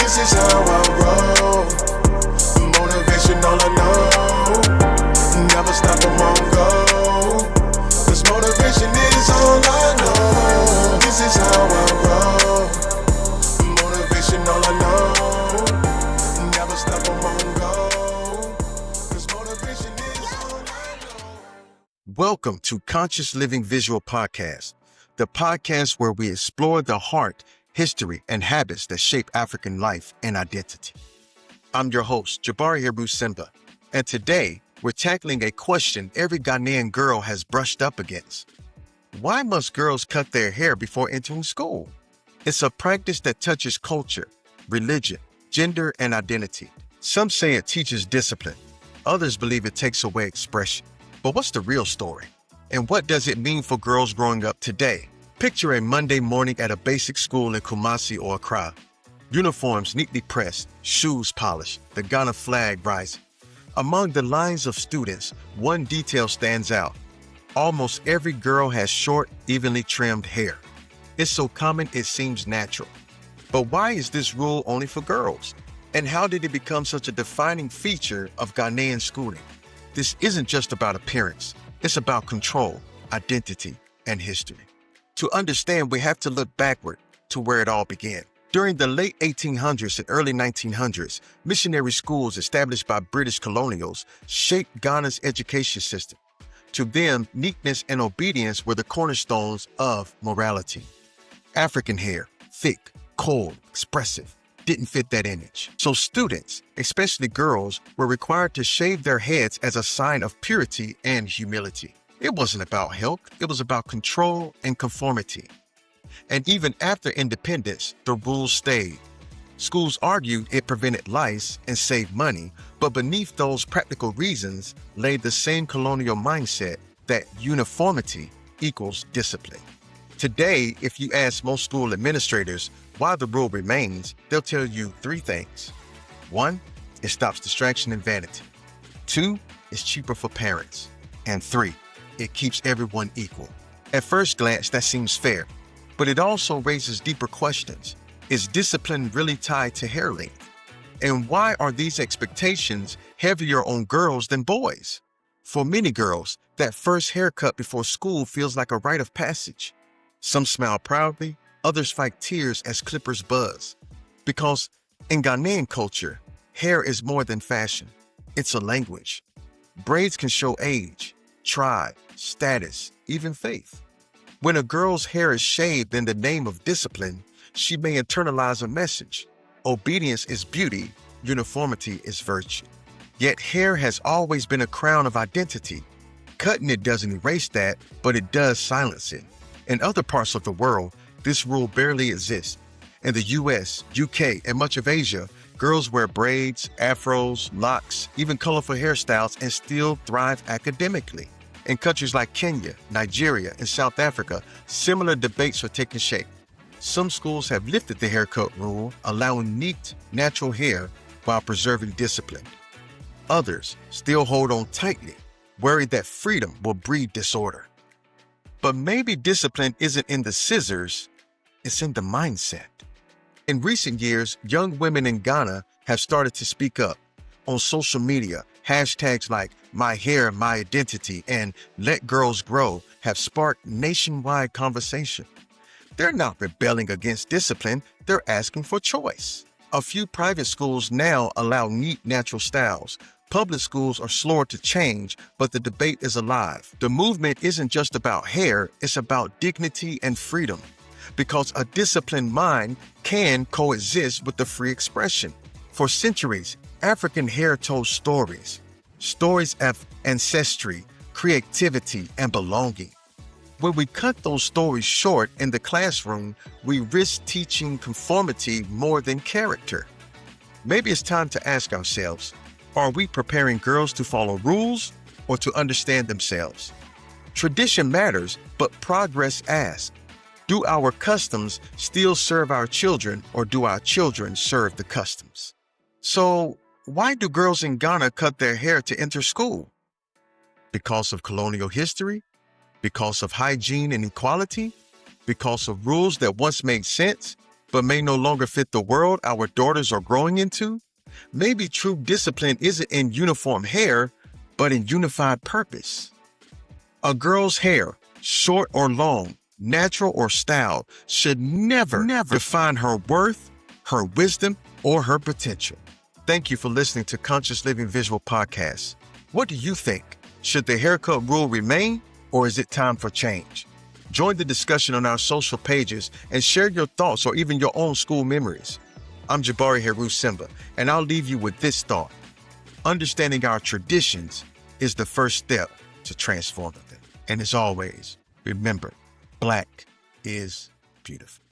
This is how I roll. Motivation all I know. Never stop, I'm on go. Cause motivation is all I know. This is how I roll. Motivation all I know. Never stop, I'm on go. Cause motivation is all I know. Welcome to Conscious Living Visual Podcast, the podcast where we explore the heart, history, and habits that shape African life and identity. I'm your host, Jabari Hebrew Simba, and today we're tackling a question every Ghanaian girl has brushed up against. Why must girls cut their hair before entering school? It's a practice that touches culture, religion, gender, and identity. Some say it teaches discipline. Others believe it takes away expression. But what's the real story? And what does it mean for girls growing up today? Picture a Monday morning at a basic school in Kumasi or Accra. Uniforms neatly pressed, shoes polished, the Ghana flag rising. Among the lines of students, one detail stands out. Almost every girl has short, evenly trimmed hair. It's so common it seems natural. But why is this rule only for girls? And how did it become such a defining feature of Ghanaian schooling? This isn't just about appearance. It's about control, identity, and history. To understand, we have to look backward to where it all began. During the late 1800s and early 1900s, missionary schools established by British colonials shaped Ghana's education system. To them, neatness and obedience were the cornerstones of morality. African hair, thick, cold, expressive, didn't fit that image. So students, especially girls, were required to shave their heads as a sign of purity and humility. It wasn't about health, it was about control and conformity. And even after independence, the rules stayed. Schools argued it prevented lice and saved money, but beneath those practical reasons lay the same colonial mindset that uniformity equals discipline. Today, if you ask most school administrators why the rule remains, they'll tell you three things. 1, it stops distraction and vanity. 2, it's cheaper for parents. And 3, it keeps everyone equal. At first glance, that seems fair, but it also raises deeper questions. Is discipline really tied to hair length? And why are these expectations heavier on girls than boys? For many girls, that first haircut before school feels like a rite of passage. Some smile proudly, others fight tears as clippers buzz. Because in Ghanaian culture, hair is more than fashion. It's a language. Braids can show age, tribe, status, even faith. When a girl's hair is shaved in the name of discipline, she may internalize a message. Obedience is beauty, uniformity is virtue. Yet hair has always been a crown of identity. Cutting it doesn't erase that, but it does silence it. In other parts of the world, this rule barely exists. In the US, UK, and much of Asia, girls wear braids, afros, locks, even colorful hairstyles, and still thrive academically. In countries like Kenya, Nigeria, and South Africa, similar debates are taking shape. Some schools have lifted the haircut rule, allowing neat, natural hair while preserving discipline. Others still hold on tightly, worried that freedom will breed disorder. But maybe discipline isn't in the scissors, it's in the mindset. In recent years, young women in Ghana have started to speak up. On social media, hashtags like My Hair, My Identity, and Let Girls Grow have sparked nationwide conversation. They're not rebelling against discipline, they're asking for choice. A few private schools now allow neat, natural styles. Public schools are slower to change, but the debate is alive. The movement isn't just about hair, it's about dignity and freedom. Because a disciplined mind can coexist with the free expression. For centuries, African hair told stories of ancestry, creativity, and belonging. When we cut those stories short in the classroom, we risk teaching conformity more than character. Maybe it's time to ask ourselves, are we preparing girls to follow rules or to understand themselves? Tradition matters, but progress asks. Do our customs still serve our children, or do our children serve the customs? So, why do girls in Ghana cut their hair to enter school? Because of colonial history? Because of hygiene and equality? Because of rules that once made sense? but may no longer fit the world our daughters are growing into? Maybe true discipline isn't in uniform hair, but in unified purpose. A girl's hair, short or long, natural or styled, should never define her worth, her wisdom, or her potential. Thank you for listening to Conscious Living Visual Podcast. What do you think? Should the haircut rule remain, or is it time for change? Join the discussion on our social pages and share your thoughts or even your own school memories. I'm Jabari Heru Simba, and I'll leave you with this thought. Understanding our traditions is the first step to transforming them. And as always, remember, Black is beautiful.